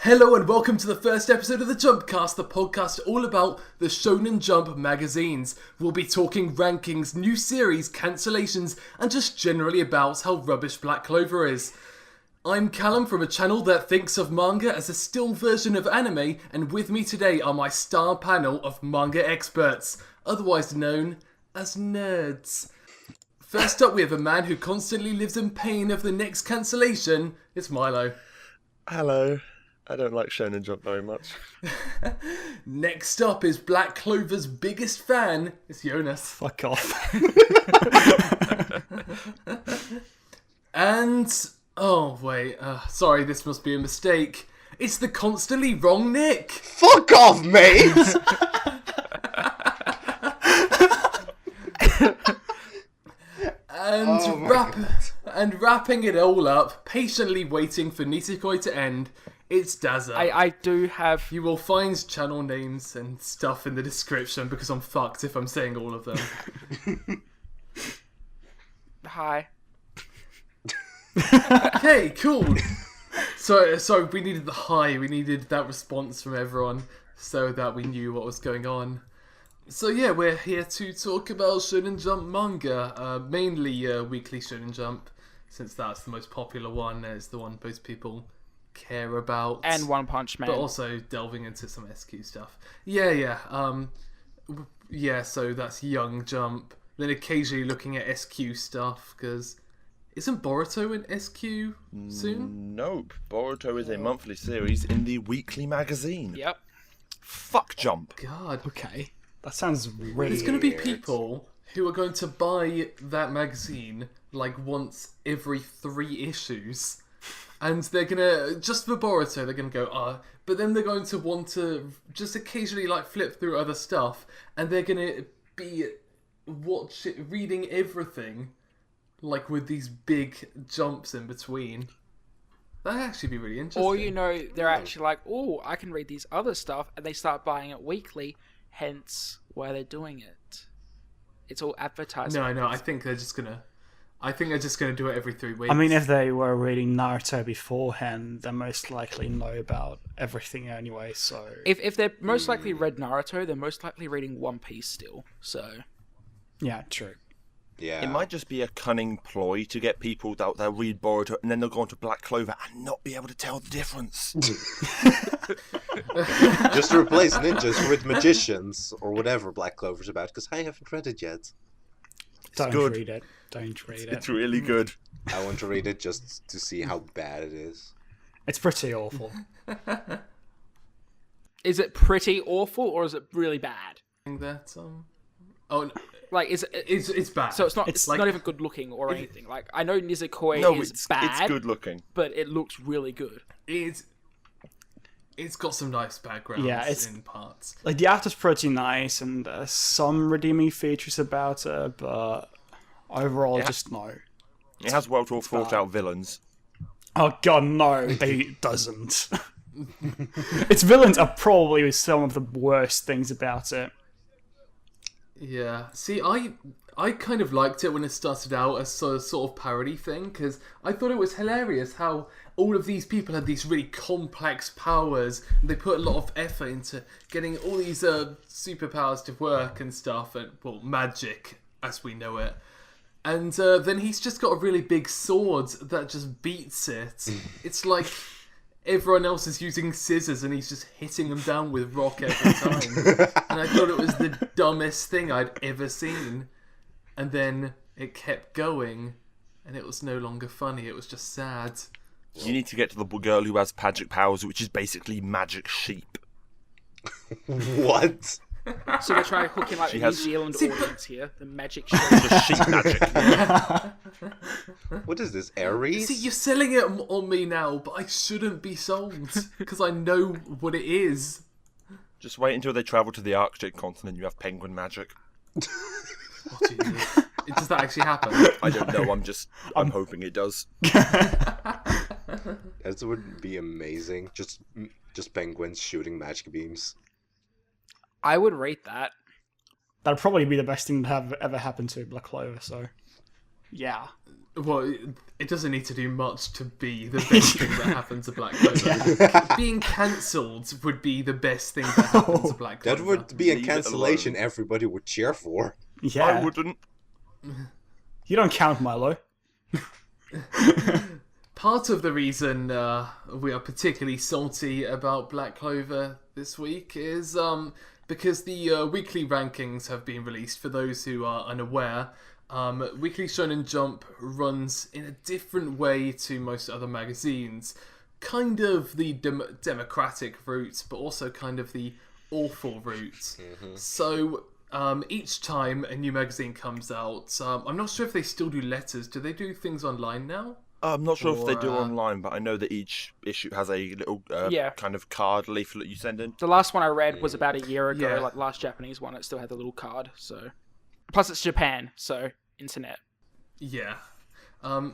Hello and welcome to the first episode of the Jumpcast, the podcast all about the Shonen Jump magazines. We'll be talking rankings, new series, cancellations, and just generally about how rubbish Black Clover is. I'm Callum from a channel that thinks of manga as a still version of anime, and with me today are my star panel of manga experts, otherwise known as nerds. First up, we have a man who constantly lives in pain of the next cancellation. It's Milo. Hello. I don't like Shonen Jump very much. Next up is Black Clover's biggest fan. It's Jonas. Fuck off. And... oh, wait. Sorry, this must be a mistake. It's the constantly wrong Nick. Fuck off, mate! And wrapping it all up, patiently waiting for Nisekoi to end, it's Dazza. I do have... You will find channel names and stuff in the description because I'm fucked if I'm saying all of them. Hi. Okay, cool. So we needed the hi, we needed that response from everyone so that we knew what was going on. So yeah, we're here to talk about Shonen Jump manga, mainly Weekly Shonen Jump, since that's the most popular one, it's the one most people care about. And One Punch Man. But also delving into some SQ stuff. Yeah, so that's Young Jump. Then occasionally looking at SQ stuff, because isn't Boruto in SQ soon? Nope. Boruto is a monthly series in the weekly magazine. Yep. Fuck Jump. God. Okay. That sounds really There's going to be people who are going to buy that magazine like once every 3 issues. And they're going to, just for Boruto, they're going to go, but then they're going to want to just occasionally like flip through other stuff. And they're going to be reading everything like with these big jumps in between. That'd actually be really interesting. Or, they're actually like, oh, I can read these other stuff, and they start buying it weekly, hence why they're doing it. It's all advertising. No, I think they're just gonna do it every 3 weeks. I mean, if they were reading Naruto beforehand, they most likely know about everything anyway, so... If they're most likely read Naruto, they're most likely reading One Piece still, so... Yeah, true. Yeah. It might just be a cunning ploy to get people that they'll read Boruto and then they'll go on to Black Clover and not be able to tell the difference. Just replace ninjas with magicians or whatever Black Clover's about, because I haven't read it yet. Don't good. read it. Don't read it. It's really good. I want to read it just to see how bad it is. It's pretty awful. Is it pretty awful, or is it really bad? That, oh, no. Like, It's bad. So it's not like, not even good looking or anything. Like, I know Nisekoi No, is it's bad, good looking. but it looks really good. It's got some nice backgrounds in parts. Like, the art is pretty nice, and some redeeming features about it, but overall, just no. It has well thought out villains. Oh god, no, it doesn't. Its villains are probably some of the worst things about it. Yeah. See, I kind of liked it when it started out as a sort of parody thing, because I thought it was hilarious how all of these people had these really complex powers, and they put a lot of effort into getting all these superpowers to work and stuff, and, well, magic, as we know it. And then he's just got a really big sword that just beats it. It's like everyone else is using scissors and he's just hitting them down with rock every time. And I thought it was the dumbest thing I'd ever seen. And then it kept going, and it was no longer funny, it was just sad. You need to get to the girl who has magic powers, which is basically magic sheep. What? So they're trying to hook in like She the has- New Zealand See, audience here, the magic show. Just sheep magic. What is this, Aries? See, you're selling it on me now, but I shouldn't be sold, because I know what it is. Just wait until they travel to the Arctic continent. You have penguin magic. Oh, Jesus. Does that actually happen? I don't know. I'm hoping it does. That would be amazing. Just penguins shooting magic beams. I would rate that. That'd probably be the best thing to have ever happened to Black Clover, so... Yeah. Well, it doesn't need to do much to be the best thing that happens to Black Clover. Being cancelled would be the best thing that happens to Black Clover. That would be a Leave it cancellation alone. everybody would cheer for. Yeah. I wouldn't. You don't count, Milo. Part of the reason we are particularly salty about Black Clover this week is because the weekly rankings have been released. For those who are unaware, Weekly Shonen Jump runs in a different way to most other magazines. Kind of the democratic route, but also kind of the awful route. So each time a new magazine comes out, I'm not sure if they still do letters. Do they do things online now? I'm not sure if they do Or, online, but I know that each issue has a little Yeah. kind of card leaflet you send in. The last one I read was about a year ago, Yeah. like the last Japanese one. It still had the little card. So, plus it's Japan, so internet. Yeah.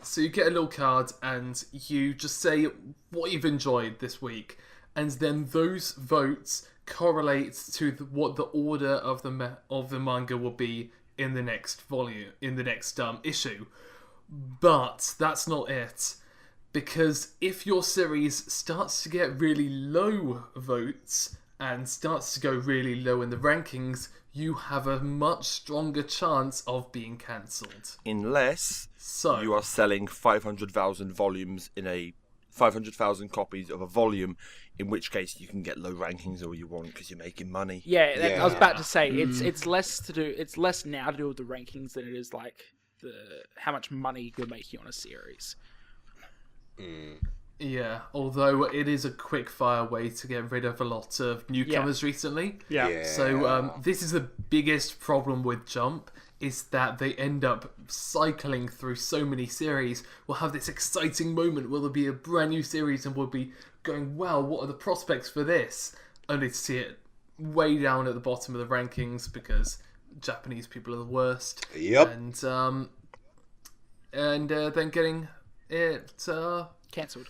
So you get a little card and you just say what you've enjoyed this week, and then those votes correlate to what the order of the manga will be in the next volume, in the next issue. But that's not it, because if your series starts to get really low votes and starts to go really low in the rankings, you have a much stronger chance of being cancelled. Unless So you are selling 500,000 volumes in a 500,000 copies of a volume, in which case you can get low rankings all you want because you're making money. Yeah, I was Yeah. about to say it's less to do. It's less now to do with the rankings than it is like how much money you're making on a series. yeah, although it is a quick fire way to get rid of a lot of newcomers recently. Yeah. So this is the biggest problem with Jump, is that they end up cycling through so many series. We'll have this exciting moment where there'll be a brand new series and we'll be going, wow, what are the prospects for this? Only to see it way down at the bottom of the rankings because Japanese people are the worst. Yep. And then getting it Cancelled.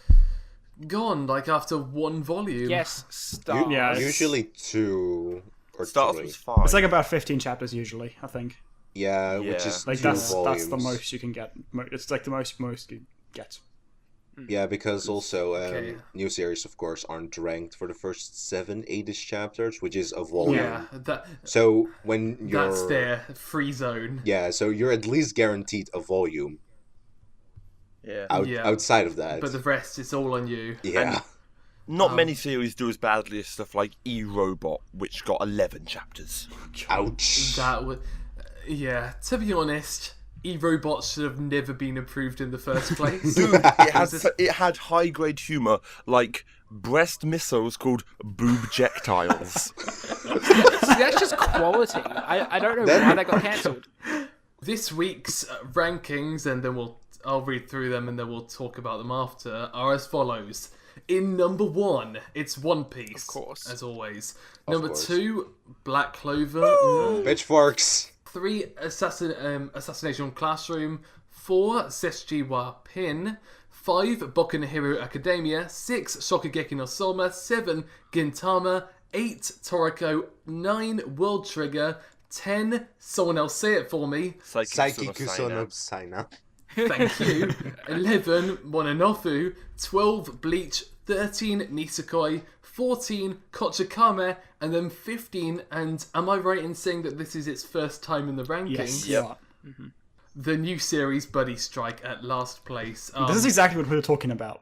gone, like after one volume. Yes, stars. Yeah, it's- Usually 2 or Stars 3. was 5. It's like about 15 chapters usually, I think. Yeah, Yeah. which is Like 2 that's volumes. the most you can get. It's like the most you get. Yeah, because also Okay. new series, of course, aren't ranked for the first 8-ish chapters, which is a volume. Yeah, So when you're that's their free zone. yeah, so you're at least guaranteed a volume. Yeah. Yeah. Outside of that, But the rest is all on you. yeah, Not many series do as badly as stuff like E-Robot, which got 11 chapters. ouch. That would, yeah. To be honest, E-Robots should have never been approved in the first place. Dude, it had high-grade humour, like breast missiles called boobjectiles. See, that's just quality. I don't know why they got cancelled. This week's rankings, and then I'll read through them, and then we'll talk about them after. Are as follows. In number 1, it's One Piece, Of course. as always. Number course. 2, Black Clover. Pitchforks. 3, Assassination Classroom. 4, Sesji wa Pin. 5, Boku no Hero Academia. 6, Shokugeki no Soma. 7, Gintama. 8, Toriko. 9, World Trigger. 10, someone else say it for me. Saiki Kusono Saina. Thank you. 11, Mononofu. 12, Bleach. 13, Nisekoi. 14, Kochikame. And then 15, and am I right in saying that this is its first time in the rankings? Yes. Yep. you are. The new series Buddy Strike at last place. This is exactly what we were talking about.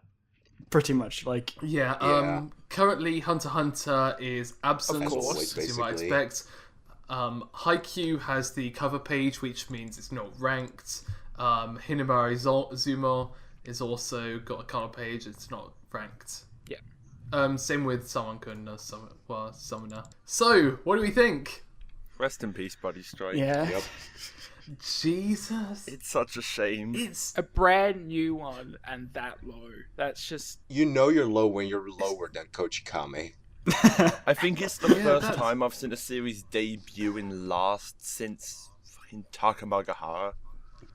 Pretty much, like Yeah, Yeah. currently Hunter x Hunter is absent, Of course, as you might basically. expect. Haikyuu has the cover page, which means it's not ranked. Hinamari Zumo is also got a cover page, it's not ranked. Yeah. Same with Summoner. Summoner. So, what do we think? Rest in peace, Buddy Strike. yeah. Yep. Jesus. It's such a shame. It's A brand new one and that low. That's just You know you're low when you're lower than Kochikame. I think it's the first time I've seen a series debut in last since fucking Takamagahara.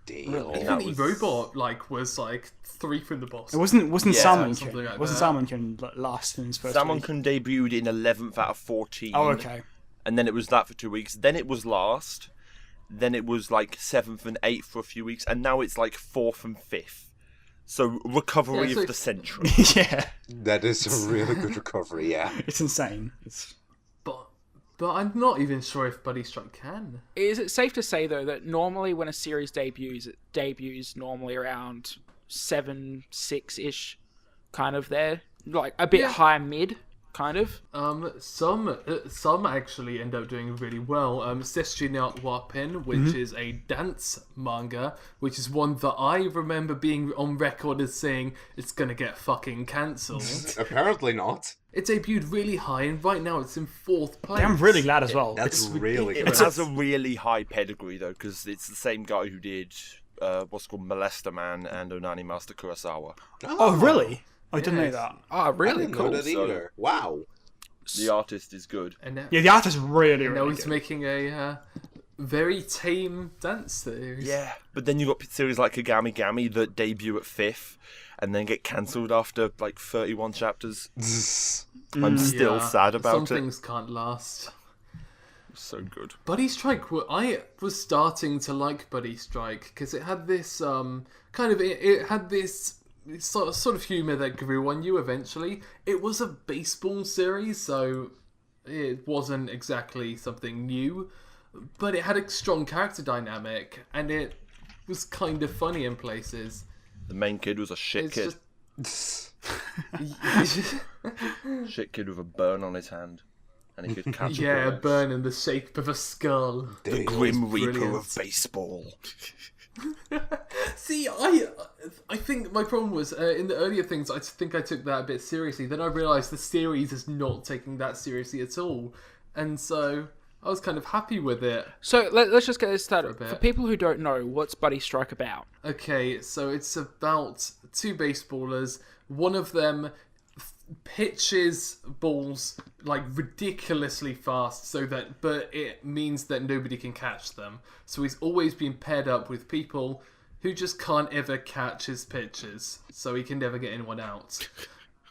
Damn. Really? even that was- Robot was 3 from the boss. It wasn't Yeah, Salmon something King. like Wasn't that. Salmon King last in his first week? Salmon debuted in 11th out of 14. Oh, okay. And then it was that for 2 weeks. Then it was last. then it was like 7th and 8th for a few weeks, and now it's like 4th and 5th. So recovery Yeah, of the century. Yeah, That is a really good recovery, yeah. it's insane. But I'm not even sure if Buddy Strike can. Is it safe to say though that normally when a series debuts, it debuts normally around 7, 6-ish, kind of there, like a bit high mid, kind of. Some actually end up doing really well. Sessji no Wapin, which is a dance manga, which is one that I remember being on record as saying it's gonna get fucking cancelled. Apparently not. It debuted really high, and right now it's in 4th place. I'm really glad as well. That's really It good. has a really high pedigree though, because it's the same guy who did what's called Molester Man and Onani Master Kurosawa. Oh, really? I didn't know Yes. that. Oh, I really didn't cool. know that either. Wow. The artist is good. And now, Yeah, the art is really, now really he's good. making a very tame dance series. Yeah, but then you got series like Kagami Gami that debut at 5th and then get cancelled after like 31 chapters. I'm still Yeah, sad about Some it. things can't last. So good. Buddy Strike, I was starting to like Buddy Strike because it had this it had this sort of humor that grew on you eventually. It was a baseball series, so it wasn't exactly something new, but it had a strong character dynamic and it was kind of funny in places. The main kid was a shit It's kid. just Shit kid with a burn on his hand. And he could catch yeah, a birds. burn in the shape of a skull. The Grim Reaper brilliant. of baseball. See, I think my problem was in the earlier things. I think I took that a bit seriously. Then I realised the series is not taking that seriously at all, and so I was kind of happy with it. So let's just get this started. For a bit. For people who don't know, what's Buddy Strike about? Okay, so it's about two baseballers. One of them pitches balls like ridiculously fast, but it means that nobody can catch them. So he's always been paired up with people who just can't ever catch his pitches, so he can never get anyone out.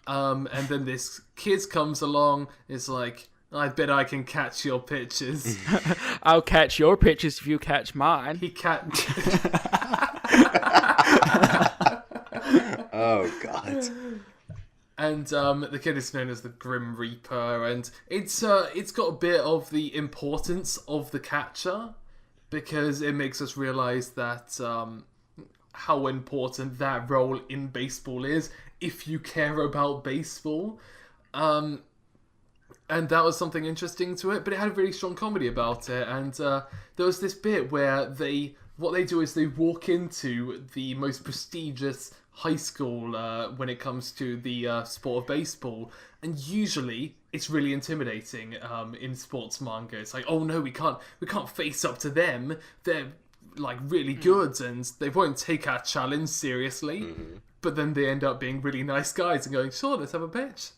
And then this kid comes along, is like, I bet I can catch your pitches. I'll catch your pitches if you catch mine. He catch. Oh, God. And the kid is known as the Grim Reaper, and it's got a bit of the importance of the catcher, because it makes us realise that how important that role in baseball is if you care about baseball. And that was something interesting to it, but it had a really strong comedy about it, and there was this bit where what they do is they walk into the most prestigious high school when it comes to the sport of baseball, and usually it's really intimidating in sports manga. It's like, oh no, we can't face up to them. They're like really good, and they won't take our challenge seriously. But then they end up being really nice guys and going, sure, let's have a pitch.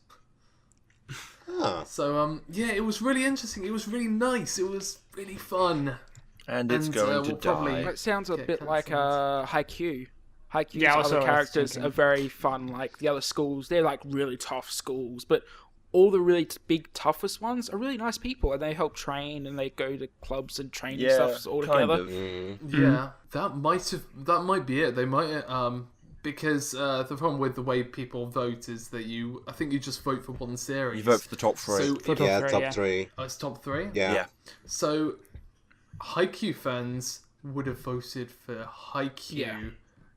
Huh. So yeah, it was really interesting. It was really nice. It was really fun. And it's And, going to we'll probably- die. That sounds a Get bit like Haikyuu. Haikyuu's Yeah, also other I was characters thinking. are very fun. Like the other schools, they're like really tough schools, but all the really big toughest ones are really nice people, and they help train and they go to clubs and train and Yeah, stuff all kind together. of. Yeah, that might be it. They might because the problem with the way people vote is that I think you just vote for one series. You vote for the top 3. So Yeah, three, top yeah. 3. it's top 3. Yeah. Yeah. So Haikyuu fans would have voted for Haikyuu, Yeah.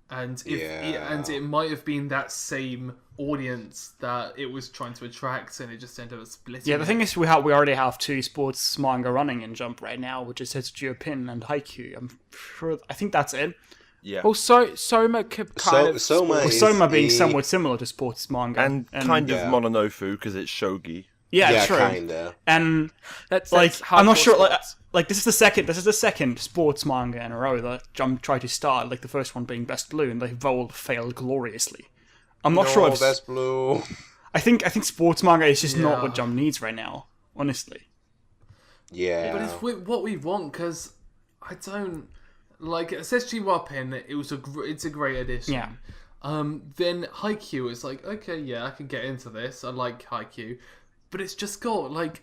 and Yeah. and it might have been that same audience that it was trying to attract, and it just ended up splitting. Yeah, the thing is, we already have two sports manga running in Jump right now, which is Setsujou Pin and Haikyuu. I think that's it. Yeah. Well, Soma could kind of Soma is Soma being a- somewhat similar to sports manga. and kind of yeah. Mononofu, because it's shogi. yeah, Yeah, true. kinda. And that's like, I'm not hardcore sure. sports. Like this is the second sports manga in a row that Jump tried to start. Like the first one being Best Blue, and they all failed gloriously. I'm not sure if Best Blue. I think sports manga is just not Yeah. what Jump needs right now. Honestly. Yeah. But it's what we want, because I don't like Sessji Wapin. It was it's a great addition. Yeah. Then Haikyuu is like, okay, yeah, I can get into this. I like Haikyuu, but it's just got like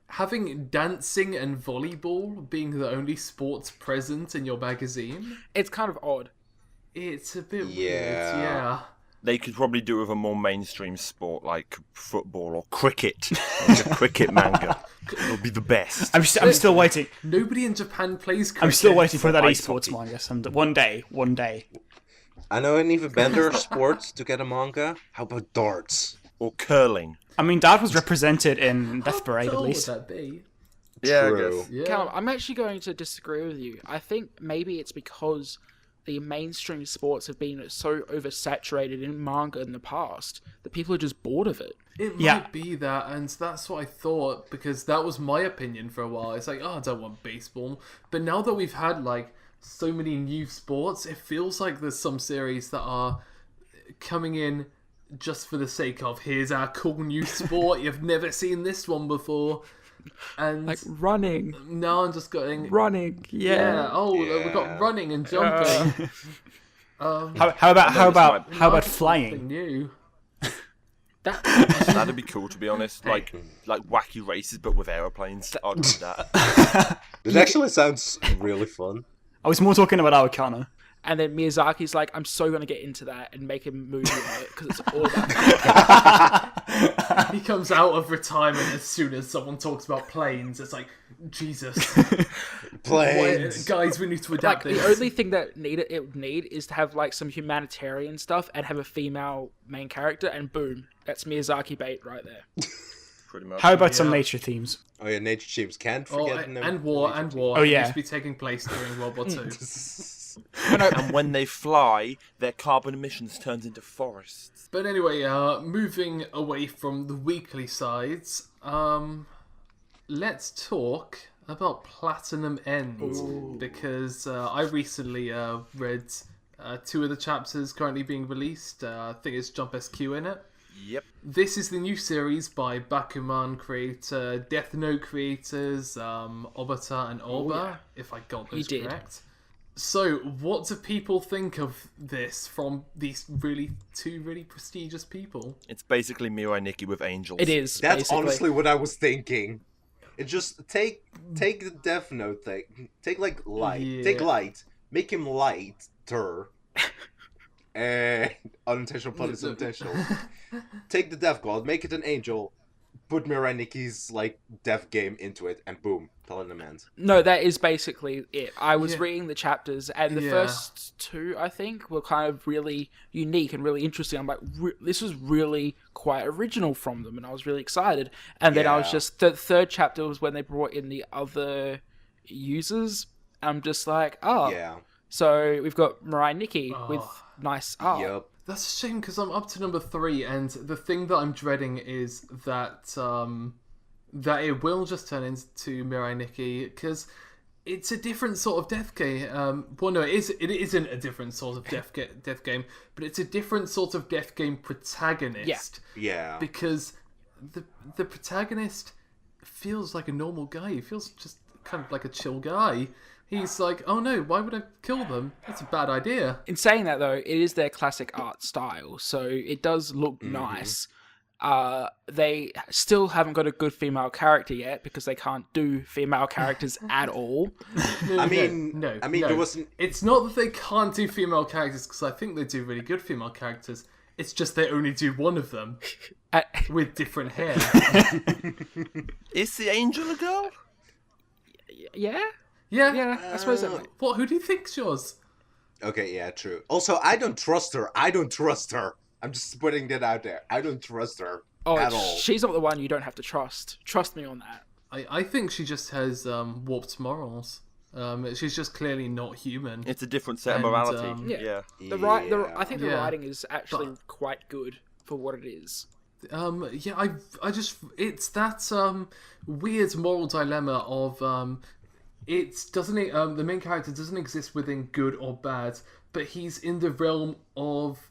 having dancing and volleyball being the only sports present in your magazine, It's kind of odd. it's a bit weird. Yeah. Yeah. They could probably do with a more mainstream sport like football or cricket. Like a cricket manga. It'll be the best. I'm still waiting. Nobody in Japan plays cricket. I'm still waiting for that Ice esports hockey. manga. One day. I know an even better sport to get a manga. How about darts? Or curling. I mean, that was represented in Death Parade at How least. would that be? Yeah, True. I guess. Yeah. Callum, I'm actually going to disagree with you. I think maybe it's because the mainstream sports have been so oversaturated in manga in the past that people are just bored of it. It Yeah. might be that, and that's what I thought, because that was my opinion for a while. It's like, oh, I don't want baseball. But now that we've had, like, so many new sports, it feels like there's some series that are coming in just for the sake of, here's our cool new sport, you've never seen this one before. And Like running, now I'm just going, yeah. oh, we've Yeah. got running and jumping. How about flying? Something new. That'd be cool, to be honest. Like wacky races, but with aeroplanes. I'd do that. It actually sounds really fun. I was more talking about Arcana. And then Miyazaki's like, I'm so gonna get into that and make a movie on it because it's all about. He comes out of retirement as soon as someone talks about planes. It's like, Jesus. Planes. Guys, we need to Like adapt the this. only thing that it would need is to have like some humanitarian stuff and have a female main character, and boom, that's Miyazaki bait right there. Pretty much. How about some Yeah. nature themes? Oh yeah, nature teams. Can't Oh, forget. and war. Oh, It yeah. used to be taking place during World War II. And when they fly, their carbon emissions turns into forests. But anyway, moving away from the weekly sides, let's talk about Platinum End, because I recently read 2 of the chapters currently being released. I think it's Jump SQ in it. Yep. This is the new series by Bakuman creator, Death Note creators, Obata and Oba, if I got those did. correct. So, what do people think of this from these two really prestigious people? It's basically Mirai Nikki with angels. It is. That's basically. honestly what I was thinking. It just take the Death Note thing. Take like light. Yeah. Take light. Make him lighter. And unintentional pun is intentional. Take the Death God, make it an angel, put Mirai Nikki's like death game into it, and boom, Platinum End. No, that is basically it. I was Yeah. reading the chapters, and the Yeah. first 2, I think, were kind of really unique and really interesting. I'm like, this was really quite original from them, and I was really excited. And then I was Yeah. just, the third chapter was when they brought in the other users. I'm just like, oh. Yeah. So we've got Mirai Nikki with Oh. nice art. Yep. That's a shame because I'm up to number 3, and the thing that I'm dreading is that that it will just turn into Mirai Nikki because it's a different sort of death game. Well, no, it isn't a different sort of death game, but it's a different sort of death game protagonist. Yeah. Because the protagonist feels like a normal guy. He feels just kind of like a chill guy. He's like, oh no, why would I kill them? That's a bad idea. In saying that, though, it is their classic art style, so it does look nice. They still haven't got a good female character yet because they can't do female characters at all. I mean, no. there wasn't. It's not that they can't do female characters because I think they do really good female characters. It's just they only do one of them Uh, with different hair. Is the angel a girl? yeah? Yeah. Yeah, I suppose that might. What? Who do you think's yours? Okay, yeah, true. Also, I don't trust her. I'm just putting that out there. I don't trust her Oh, at all. she's not the one you don't have to trust. Trust me on that. I think she just has warped morals. She's just clearly not human. It's a different set And, of morality. Yeah. Yeah. I think the Yeah. writing is actually quite good for what it is. Yeah, I just it's that weird moral dilemma of the main character doesn't exist within good or bad, but he's in the realm of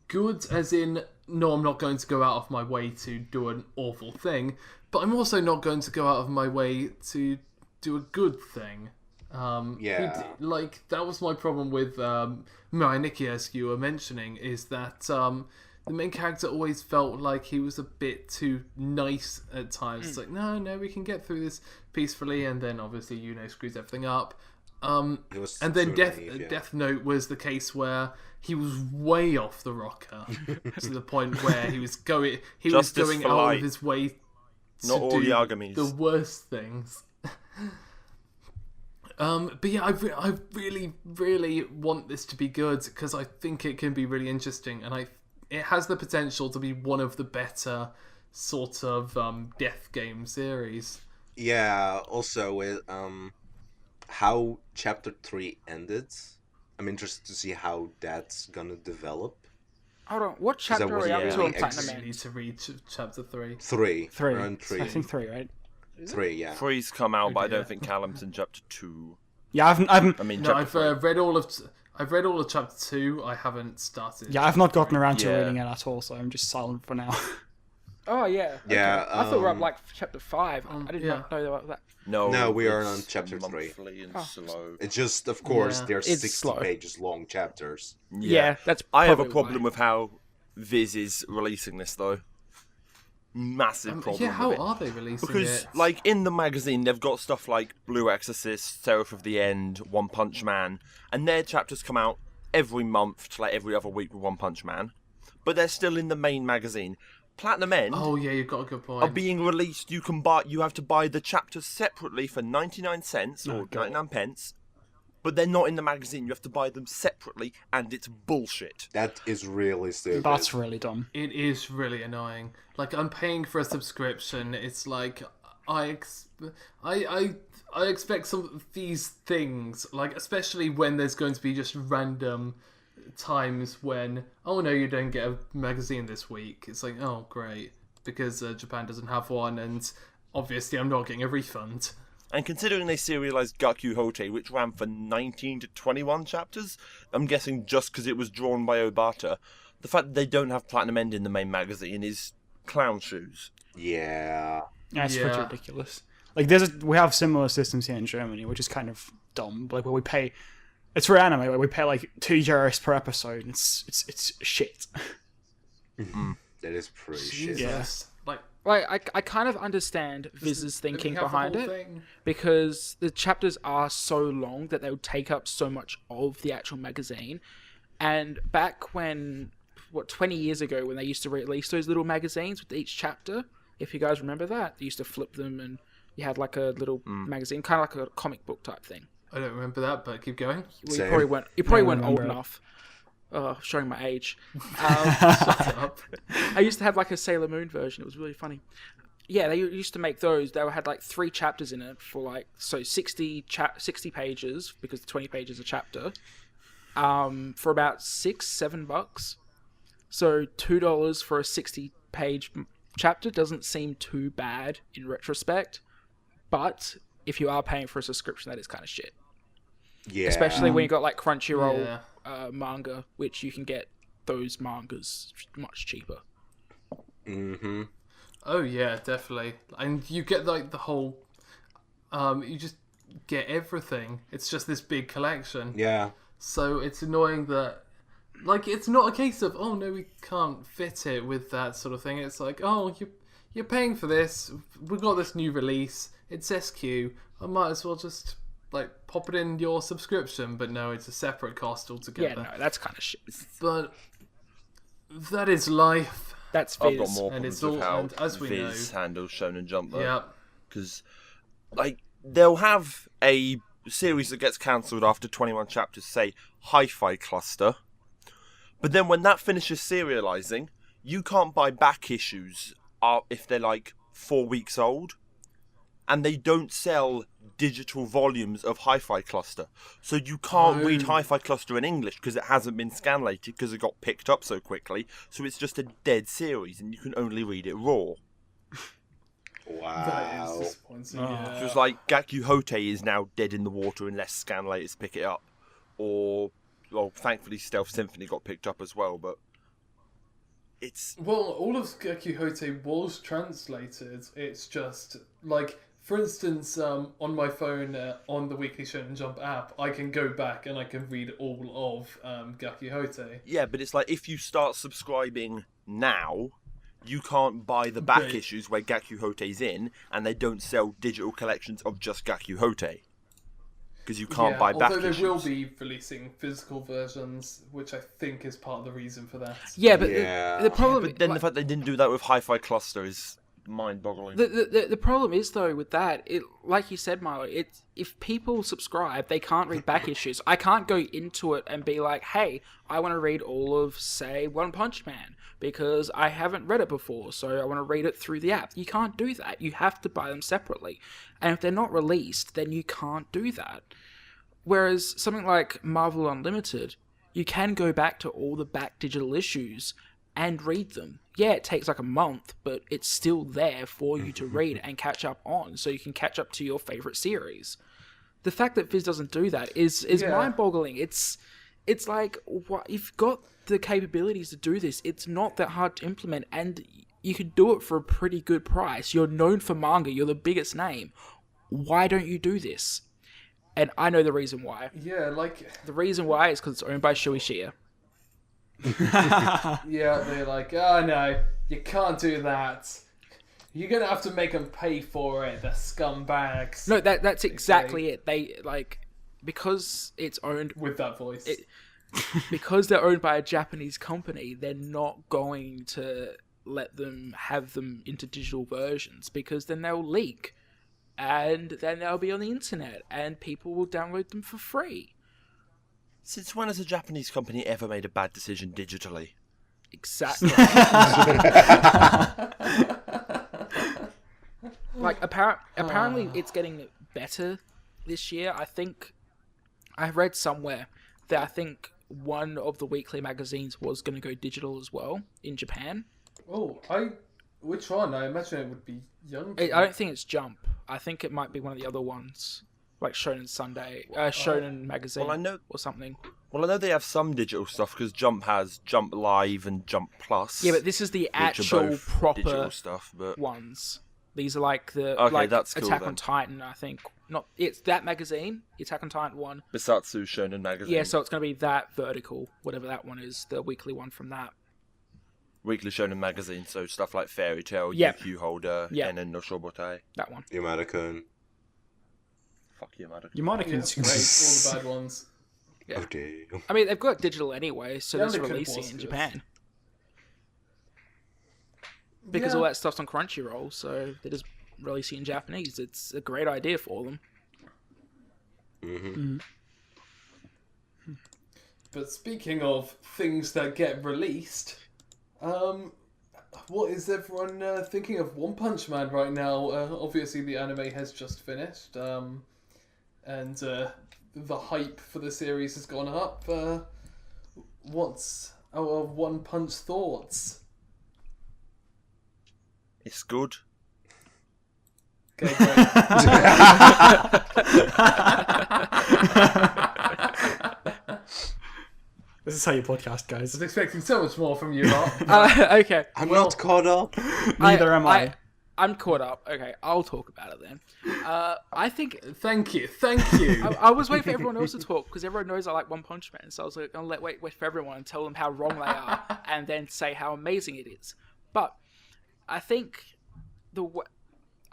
good, as in no, I'm not going to go out of my way to do an awful thing, but I'm also not going to go out of my way to do a good thing. Yeah. Like that was my problem with Mirai Nikki, as you were mentioning, is that the main character always felt like he was a bit too nice at times. It's like, no, we can get through this peacefully, and then obviously screws everything up. He was And then sort of naive, yeah. Death Note was the case where he was way off the rocker to the point where he was going Justice for out light. of his way to Not all do Yagamis. the worst things. But yeah, I really, really want this to be good because I think it can be really interesting, and it has the potential to be one of the better sort of death game series. Yeah, also with how chapter 3 ended, I'm interested to see how that's gonna develop. Hold on, what chapter are wasn't you up to really on Platinum You End? need to read chapter 3. 3. Three. Around 3. I think 3, right? 3, yeah. 3's come out, but I Okay. don't think Callum's in chapter 2. Yeah, I've I mean, No, chapter I've read all of chapter 2. I haven't started. I've not gotten around to Yeah. reading it at all, so I'm just silent for now. Oh yeah. Yeah, Okay. I thought we were up like chapter 5. I did yeah. not know about that. No, we are on it's chapter 3. monthly and Oh. slow. It's just, of course, Yeah. they're It's 60 slow. pages long chapters. Yeah, that's. I have a probably problem why. with how Viz is releasing this, though. Massive problem. Yeah, how with it. are they releasing Because, it? like, in the magazine, they've got stuff like Blue Exorcist, Seraph of the End, One Punch Man, and their chapters come out every month to like every other week with One Punch Man, but they're still in the main magazine. Platinum End Oh yeah, you've got a good point. are being released. You have to buy the chapters separately for 99 cents or 99 pence, but they're not in the magazine. You have to buy them separately, and it's bullshit. That is really stupid. That's really dumb. It is really annoying. Like, I'm paying for a subscription. It's like I expect some of these things, like especially when there's going to be just random times when, oh no, you don't get a magazine this week. It's like, oh great, because Japan doesn't have one, and obviously I'm not getting a refund. And considering they serialized Gakyu Hote, which ran for 19 to 21 chapters, I'm guessing just because it was drawn by Obata, the fact that they don't have Platinum End in the main magazine is clown shoes. Yeah. Yeah, it's Yeah. pretty ridiculous. Like, we have similar systems here in Germany, which is kind of dumb. Like, where we pay, it's for anime, where we pay like €2 per episode. It's shit. That is pretty shit. Jesus. Like, I kind of understand Viz's thinking behind it, because the chapters are so long that they would take up so much of the actual magazine. And back when, 20 years ago, when they used to release those little magazines with each chapter, if you guys remember that, they used to flip them and you had like a little magazine, kind of like a comic book type thing. I don't remember that, but keep going. Well, Same. you probably weren't old remember it. enough. Showing my age. Shut up. I used to have like a Sailor Moon version. It was really funny. Yeah, they used to make those. They had like 3 chapters in it for like 60 pages, because 20 pages a chapter. For about $6-7. So $2 for a 60-page chapter doesn't seem too bad in retrospect. But if you are paying for a subscription, that is kind of shit. Yeah. Especially when you got like Crunchyroll Yeah. manga, which you can get those mangas much cheaper. Mm-hmm. Oh yeah, definitely. And you get like the whole, you just get everything. It's just this big collection. Yeah. So it's annoying that, like, it's not a case of, oh no, we can't fit it with that sort of thing. It's like, oh, you're paying for this. We got this new release. It's SQ. I might as well just like pop it in your subscription. But no, it's a separate cost altogether. Yeah, no, that's kind of shit. But that is life. That's I've got Viz. more And it's problems with all- how and as we Viz handles Shonen Jump, though. Yeah. Because, like, they'll have a series that gets cancelled after 21 chapters, say, Hi-Fi Cluster. But then when that finishes serializing, you can't buy back issues if they're, like, 4 weeks old. And they don't sell digital volumes of Hi-Fi Cluster. So you can't read Hi-Fi Cluster in English because it hasn't been scanlated because it got picked up so quickly. So it's just a dead series and you can only read it raw. That Wow. is disappointing. Oh. Yeah. So it's like Gakyu Hote is now dead in the water unless scanlators pick it up. Or, well, thankfully Stealth Symphony got picked up as well, but it's... Well, all of Gakyu Hote was translated. It's just, like, for instance, on my phone, on the Weekly Shonen Jump app, I can go back and I can read all of Gakyu Hote. Yeah, but it's like if you start subscribing now, you can't buy the back Right. issues where Gaku Hote's in, and they don't sell digital collections of just Gaku Hote. Because you can't buy back although issues. they will be releasing physical versions, which I think is part of the reason for that. Yeah, but Yeah. the problem. But then the fact they didn't do that with Hi-Fi Cluster is mind-boggling. The problem is though with that, it like you said, Milo, if people subscribe, they can't read back issues. I can't go into it and be like, hey, I want to read all of, say, One Punch Man because I haven't read it before, so I want to read it through the app. You can't do that. You have to buy them separately, and if they're not released, then you can't do that. Whereas something like Marvel Unlimited, you can go back to all the back digital issues and read them. Yeah, it takes like a month, but it's still there for you to read and catch up on, so you can catch up to your favorite series. The fact that Viz doesn't do that is mind-boggling. It's like, what, you've got the capabilities to do this. It's not that hard to implement, and you can do it for a pretty good price. You're known for manga. You're the biggest name. Why don't you do this? And I know the reason why. Yeah, like, The reason why is because it's owned by Shueisha. yeah, they're like, oh no, you can't do that. You're gonna have to make them pay for it, the scumbags. No, that's exactly it. They, like, because it's owned With that voice. because they're owned by a Japanese company, they're not going to let them have them into digital versions because then they'll leak and then they'll be on the internet and people will download them for free. Since when has a Japanese company ever made a bad decision digitally? Exactly. Like, apparently it's getting better this year. I think I read somewhere that I think one of the weekly magazines was going to go digital as well in Japan. Which one? I imagine it would be Young. I don't think it's Jump. I think it might be one of the other ones, like Shonen Sunday, Shonen Magazine, Well, I know- or something. Well, I know they have some digital stuff because Jump has Jump Live and Jump Plus. Yeah, but this is the which are actual both proper digital stuff. But ones. These are like the Okay, like that's cool Attack then. on Titan. I think not. It's that magazine, Attack on Titan one. Bisatsu Shonen Magazine. Yeah, so it's going to be that vertical, whatever that one is, the weekly one from that. Weekly Shonen Magazine, so stuff like Fairy Tail, Yep. UQ Holder, Yep. Enen no Shobotai. That one. Yamada-kun. Fuck you, Maddox. You might have Yeah, great. All the bad ones. Yeah. Oh, damn. I mean, they've got digital anyway, so Yeah, they're they could releasing was it in good. Japan. Because Yeah. all that stuff's on Crunchyroll, so they're just releasing it in Japanese. It's a great idea for them. Mm-hmm. But speaking of things that get released, what is everyone thinking of One Punch Man right now? Obviously, the anime has just finished, and the hype for the series has gone up. What's our One Punch thoughts? It's good. Okay, great. This is how you podcast, I guys. was expecting so much more from you lot. Okay. I'm not caught up. Neither am I. I'm caught up. Okay, I'll talk about it then. I think Thank you. I was waiting for everyone else to talk because everyone knows I like One Punch Man. So I was like, I'll wait for everyone and tell them how wrong they are, and then say how amazing it is. But I think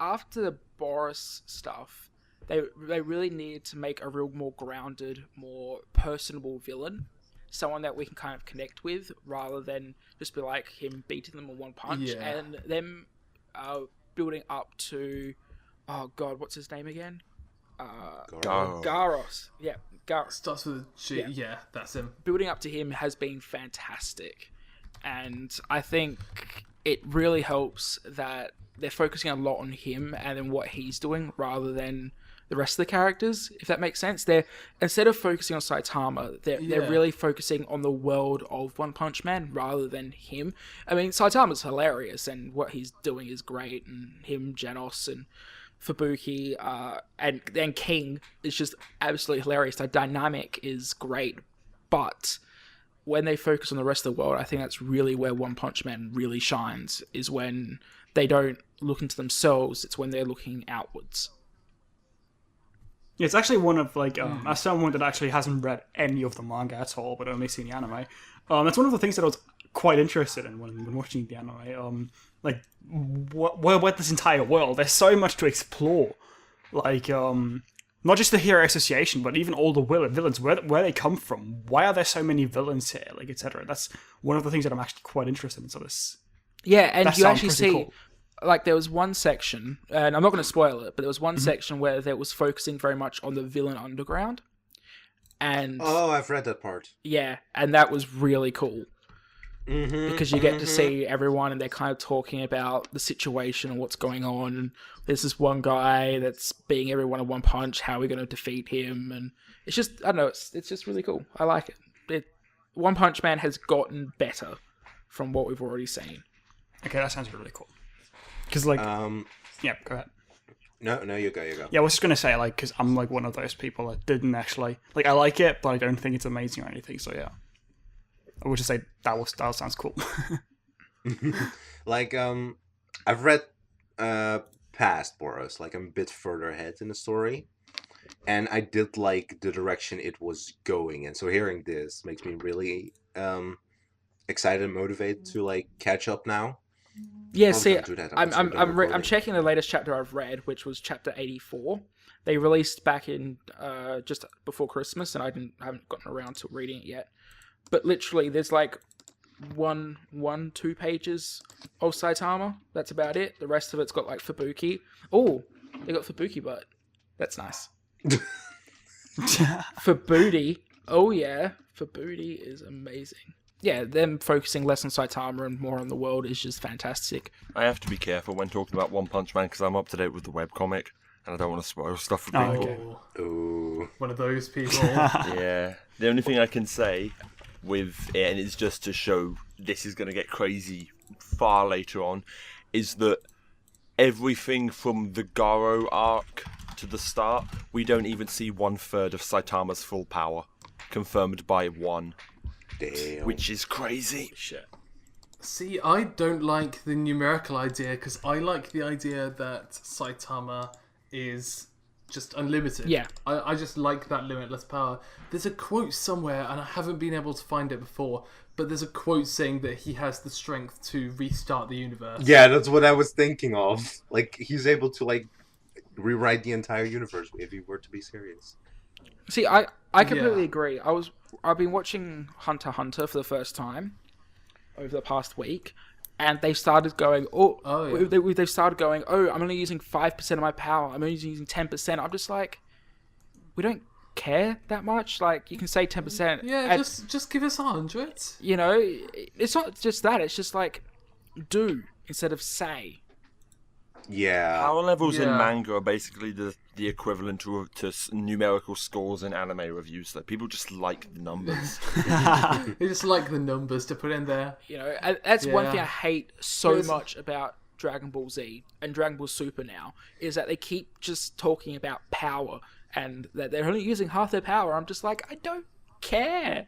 after the Boris stuff, they really needed to make a real more grounded, more personable villain. Someone that we can kind of connect with, rather than just be like him beating them in one punch, Yeah. and them building up to, oh god, what's his name again? Go. Garros. Yeah, Garros. Starts with a G. Yeah, that's him. Building up to him has been fantastic, and I think it really helps that they're focusing a lot on him and then what he's doing rather than the rest of the characters, if that makes sense. They're, instead of focusing on Saitama, they're really focusing on the world of One Punch Man rather than him. I mean, Saitama's hilarious and what he's doing is great, and him, Jonas, and Fubuki, and King is just absolutely hilarious. The dynamic is great, but when they focus on the rest of the world, I think that's really where One Punch Man really shines, is when they don't look into themselves, it's when they're looking outwards. Yeah, it's actually one of, like, as someone that actually hasn't read any of the manga at all, but only seen the anime, that's one of the things that I was quite interested in when watching the anime. Like, what this entire world? There's so much to explore. Like, not just the hero association, but even all the villains. Where they come from? Why are there so many villains here? Like, etc. That's one of the things that I'm actually quite interested in. So this. Yeah, and That you sounds actually pretty see, cool. like, there was one section, and I'm not going to spoil it, but there was one section where it was focusing very much on the villain underground. And Oh, I've read that part. yeah, and that was really cool. Mm-hmm, Because you get to see everyone and they're kind of talking about the situation and what's going on. And there's this one guy that's beating everyone in one punch. How are we going to defeat him? And it's just, I don't know, it's just really cool. I like it. One Punch Man has gotten better from what we've already seen. Okay, that sounds really cool. Because like, yeah, go ahead. No, you go. Yeah, I was just gonna say, like, because I'm like one of those people that didn't actually like. I like it, but I don't think it's amazing or anything. So yeah, I would just say that sounds cool. Like, I've read past Boros, like I'm a bit further ahead in the story, and I did like the direction it was going, and so hearing this makes me really excited and motivated to like catch up now. Yeah, Probably see, don't do that I'm after the recording. I'm checking the latest chapter I've read, which was chapter 84. They released back in just before Christmas, and I haven't gotten around to reading it yet. But literally, there's like 2 pages of Saitama. That's about it. The rest of it's got like Fubuki. Oh, they got Fubuki butt. That's nice. Fubuki. Oh yeah, Fubuki is amazing. Yeah, them focusing less on Saitama and more on the world is just fantastic. I have to be careful when talking about One Punch Man because I'm up to date with the webcomic and I don't want to spoil stuff for Oh, people. okay. Ooh. One of those people. Yeah. The only thing I can say with it, and it's just to show this is going to get crazy far later on, is that everything from the Garo arc to the start, we don't even see 1/3 of Saitama's full power. Confirmed by 1. Damn. Which is crazy. Shit. See, I don't like the numerical idea because I like the idea that Saitama is just unlimited. Yeah. I just like that limitless power. There's a quote somewhere, and I haven't been able to find it before, but there's a quote saying that he has the strength to restart the universe. Yeah, that's what I was thinking of. Like, he's able to like rewrite the entire universe if he were to be serious. See, I completely Yeah. agree. I've been watching Hunter x Hunter for the first time over the past week, and they started going, yeah. they've started going, I'm only using 5% of my power. I'm only using 10%. I'm just like, we don't care that much. Like, you can say 10%. Yeah, and, just give us 100. you know, it's not just that. It's just like, do instead of say. Yeah. Power levels in Yeah. manga are basically the equivalent to numerical scores in anime reviews. That people just like the numbers. They just like the numbers to put in there. You know, and that's one Yeah. thing I hate so There's- much about Dragon Ball Z and Dragon Ball Super now is that they keep just talking about power and that they're only using half their power. I'm just like, I don't care.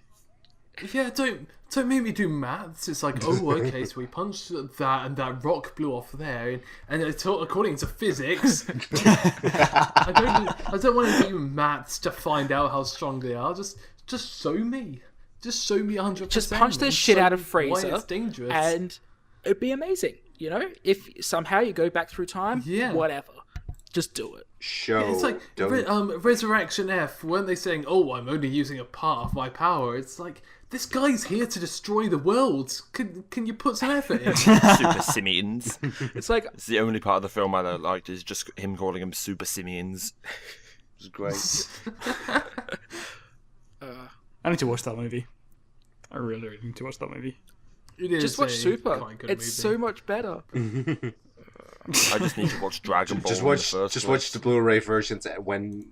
Yeah, don't make me do maths. It's like, oh, okay, so we punched that and that rock blew off there, and according to physics, I don't want to do maths to find out how strong they are. Just show me. Just show me 100%. Just punch the and shit show out of me why Frieza, it's dangerous. and it'd be amazing. You know, if somehow you go back through time, Yeah. whatever, just do it. Show. It's like Resurrection F. Weren't they saying, "Oh, I'm only using a part of my power"? It's like this guy's here to destroy the world. Can you put some effort in? Super Simians. It's like, It's the only part of the film I liked is just him calling them Super Simians. It was great. I need to watch that movie. I really need to watch that movie. It is just watch a Super. quite good It's movie. so much better. I just need to watch Dragon Ball. Just in the watch first just place. watch the Blu-ray versions when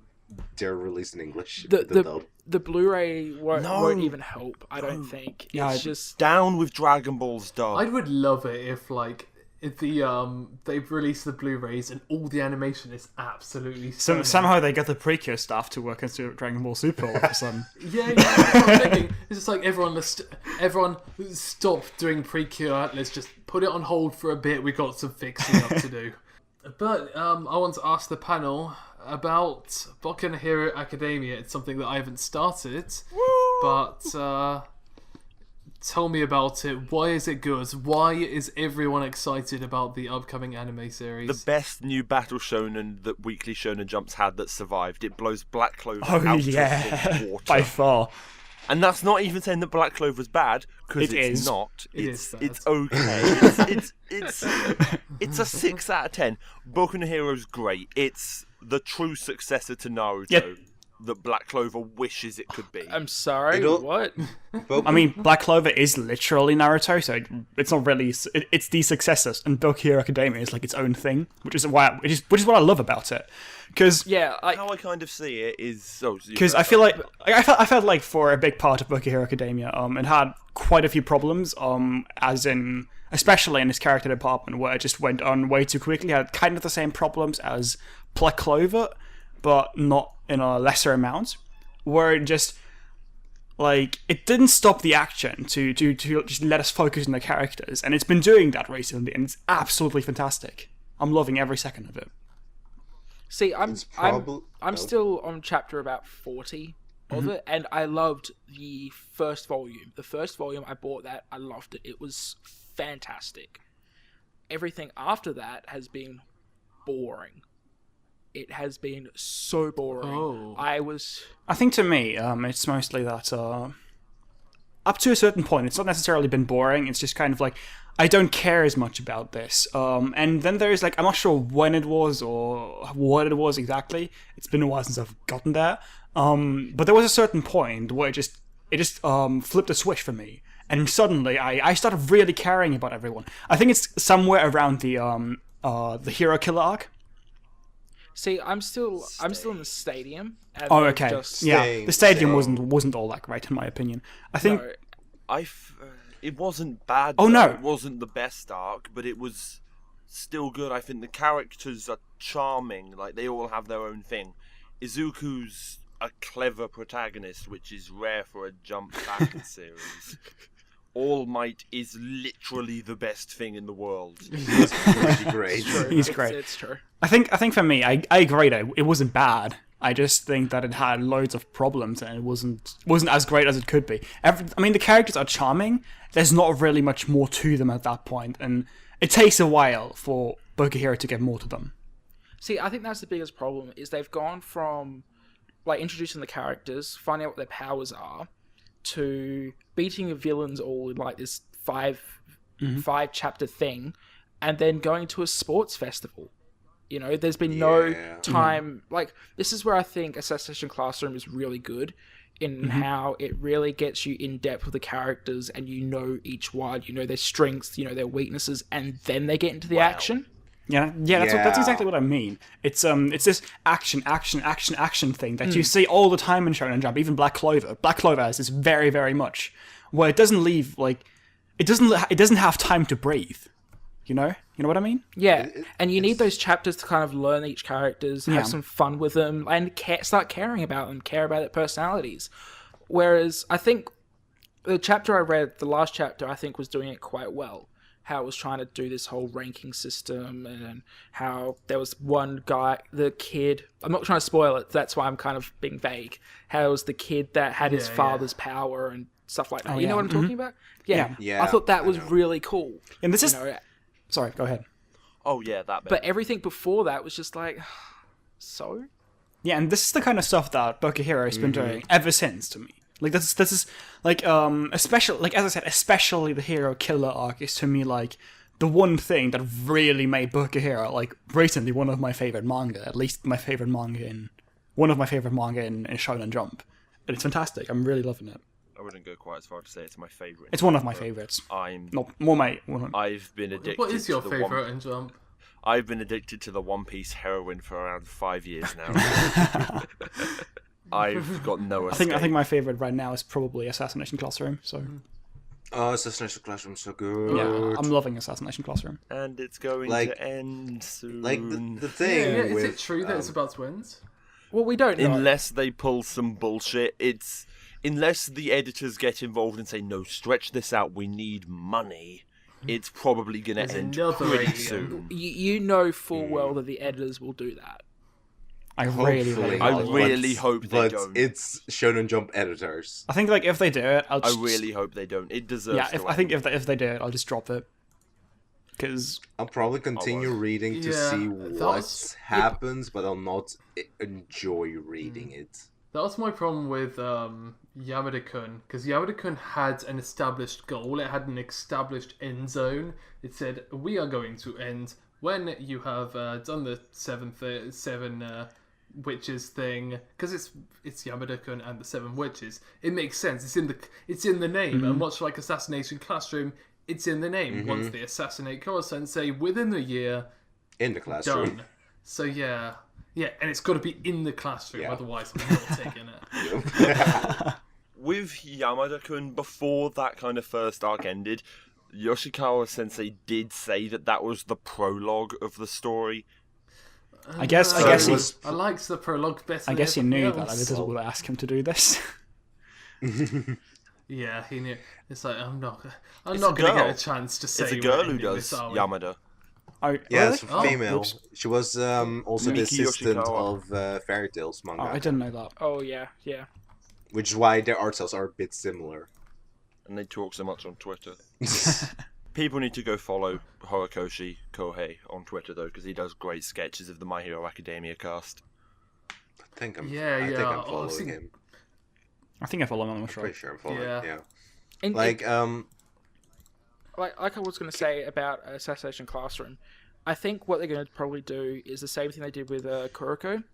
they're released in English. The Blu-ray won't No. even help. I don't think. Yeah, It's just Down with Dragon Ball's dub. I would love it if they've released the Blu-rays and all the animation is absolutely stunning. Somehow they got the Precure staff to work into Dragon Ball Super all of a sudden. Yeah, that's what I'm thinking. It's just like everyone stop doing Precure. Let's just put it on hold for a bit. We got some fixing up to do. But I want to ask the panel about Boku no Hero Academia. It's something that I haven't started, but Tell me about it. Why is it good? Why is everyone excited about the upcoming anime series? The best new battle shonen that Weekly Shonen Jump's had that survived. It blows Black Clover Oh out yeah, of the water. by far. And that's not even saying that Black Clover's bad, because It it's is. not. It It's is bad. it's okay. It's a 6 out of 10. Boku no Hero's great. It's the true successor to Naruto Yep. that Black Clover wishes it could be. I'm sorry, It'll- what? I mean, Black Clover is literally Naruto, so it's not really. It's the successors, and Boku Hero Academia is like its own thing, which is what I love about it. Because Yeah, How I kind of see it is because I feel like I felt like for a big part of Boku Hero Academia, it had quite a few problems, as in especially in its character department where it just went on way too quickly. It had kind of the same problems as Black Clover, but not in a lesser amount, where it just like it didn't stop the action to just let us focus on the characters, and it's been doing that recently, and it's absolutely fantastic. I'm loving every second of it. see, I'm oh. still on chapter about 40 of it, and I loved the first volume. The first volume, I bought that. I loved it. It was fantastic. Everything after that has been boring. It has been so boring. Oh. I think to me, it's mostly that up to a certain point, it's not necessarily been boring. It's just kind of like I don't care as much about this. And then there's like I'm not sure when it was or what it was exactly. It's been a while since I've gotten there. But there was a certain point where it just flipped a switch for me, and suddenly I started really caring about everyone. I think it's somewhere around the hero killer arc. See, I'm still in the stadium. And Oh, they've okay. just- Yeah, the stadium Same. wasn't all that great in my opinion. I think No, it wasn't bad. Oh, though. no. It wasn't the best arc, but it was still good. I think the characters are charming. Like they all have their own thing. Izuku's a clever protagonist, which is rare for a Jump back series. All Might is literally the best thing in the world. It's pretty great. he's great. It's true. I think for me, I agree that it wasn't bad. I just think that it had loads of problems and it wasn't as great as it could be. The characters are charming. There's not really much more to them at that point, and it takes a while for Boku Hero to get more to them. See, I think that's the biggest problem, is they've gone from like introducing the characters, finding out what their powers are, to beating the villains all in like this five chapter thing, and then going to a sports festival. You know, there's been no Yeah. time. Like, this is where I think Assassination Classroom is really good in how it really gets you in depth with the characters, and you know each one, you know their strengths, you know their weaknesses, and then they get into the action. Yeah, that's exactly what I mean. It's this action thing that you see all the time in Shonen Jump. Even Black Clover. Black Clover has this very, very much where it doesn't leave like it doesn't have time to breathe. You know what I mean? Yeah, and you need those chapters to kind of learn each characters, have Yeah. some fun with them, and start caring about them, care about their personalities. Whereas I think the chapter I read, the last chapter, I think was doing it quite well. How it was trying to do this whole ranking system, and how there was one guy, the kid. I'm not trying to spoil it. That's why I'm kind of being vague. How it was the kid that had his Yeah, father's power and stuff like that. You yeah. know what I'm talking about? Yeah. Yeah, I thought that I was know. really cool. And this is You know, sorry, go ahead. Oh yeah, that bit. but everything before that was just like, so? Yeah, and this is the kind of stuff that Boku Hero has been doing ever since to me. Like this is like especially like as I said, especially the hero killer arc is to me like the one thing that really made Boku Hero like recently one of my favorite manga, at least my favorite manga in Shonen Jump. And it's fantastic. I'm really loving it. I wouldn't go quite as far to say it's my favourite. It's one of my favorites. I've been addicted. What is your to the favourite in Jump? I've been addicted to the One Piece heroine for around 5 years now. I've got no escape. I think my favorite right now is probably Assassination Classroom. So Oh, Assassination Classroom so good. yeah, I'm loving Assassination Classroom. And it's going Like- to end soon. Like the Yeah, thing is with it true that it's about twins? Well, we don't know. Unless they pull some bullshit, unless the editors get involved and say, no, stretch this out, we need money, it's probably going to end another pretty alien. soon. You know full well that the editors will do that. I really, Hopefully really not, hope. I really hope they but don't. it's Shonen Jump editors. I think like if they do it, I'll I just really hope they don't. It deserves yeah. to I think end. if they do it, I'll just drop it because I'll probably continue reading to Yeah, see that what was- happens, but I'll not enjoy reading it. That was my problem with Yamada-kun, because Yamada-kun had an established goal. It had an established end zone. It said, we are going to end when you have done the seven witches thing, because it's Yamada-kun and the seven witches. It makes sense. It's in the name, and much like Assassination Classroom, it's in the name. Once they assassinate Koro Sensei within the year, In the classroom. done. So yeah, and it's got to be in the classroom, Yeah. otherwise I'm not taking it. With Yamada-kun, before that kind of first arc ended, Yoshikawa Sensei did say that was the prologue of the story. I guess So he it was- I liked the prologue better. I guess he than knew everything that I else. was will ask him to do this. Yeah, he knew. It's like I'm not a going to girl. get a chance to say. It's a we're girl who ending does this, are we? Yamada. Oh, Yeah, really? it's Oh, female. whoops. She was also the Miki assistant Yoshikawa. of Fairy Tales manga, Oh, I didn't know that. Oh yeah, yeah. which is why their art styles are a bit similar. And they talk so much on Twitter. People need to go follow Horikoshi Kohei on Twitter, though, because he does great sketches of the My Hero Academia cast. I think I'm Oh, following see- him. I think I follow him on the show. Pretty sure I'm following. Yeah. Yeah. And, Like like I was going to say about Assassination Classroom, I think what they're going to probably do is the same thing they did with Kuroko,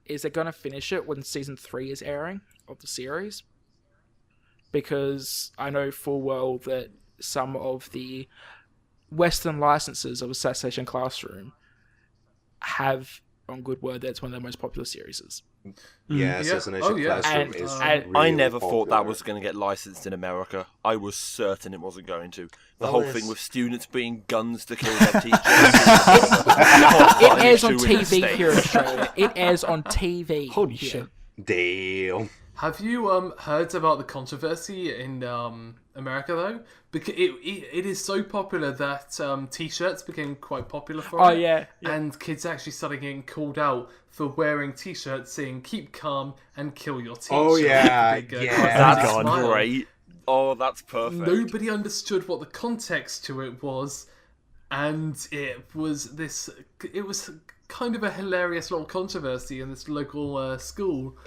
is they're going to finish it when season 3 is airing of the series, because I know full well that some of the Western licenses of Assassination Classroom have on good word that it's one of their most popular series. yeah, Assassination Oh, yeah. Classroom And- is and- really I never thought that popular. was going to get licensed in America. I was certain it wasn't going to. The Well, whole it's- thing with students bringing guns to kill their teachers. It airs on Issue in the TV States. here in Australia. It airs on TV. Holy here. shit. Damn. Have you heard about the controversy in America though? Because it is so popular that T-shirts became quite popular for Oh it. yeah. And kids actually started getting called out for wearing T-shirts saying "Keep calm and kill your teacher." Oh, yeah, with a big, yeah. cosmetic That's smile. great. Oh, that's perfect. Nobody understood what the context to it was, and it was kind of a hilarious little controversy in this local school.